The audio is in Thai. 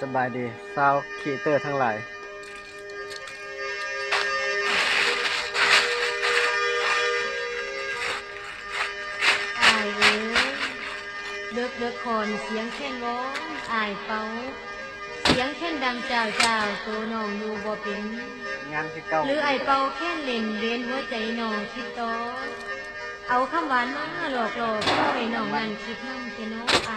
สบายดีซาวคีเตอร์ทั้งหลายอายเอ้ยเด็กคอนเสียงแค่นร้องอายเป้าเสียงแค่นดังจ้าวจ้าวตัวน้องอยู่บ่เป็นงานที่เก่าหรือไอเป่าแค่นเล่นเล่นหัวใจน้องคิดต่อเอาคำหวานมาหลอกพ่อให้น้องนั่นคิดน้ำแค่น้องอา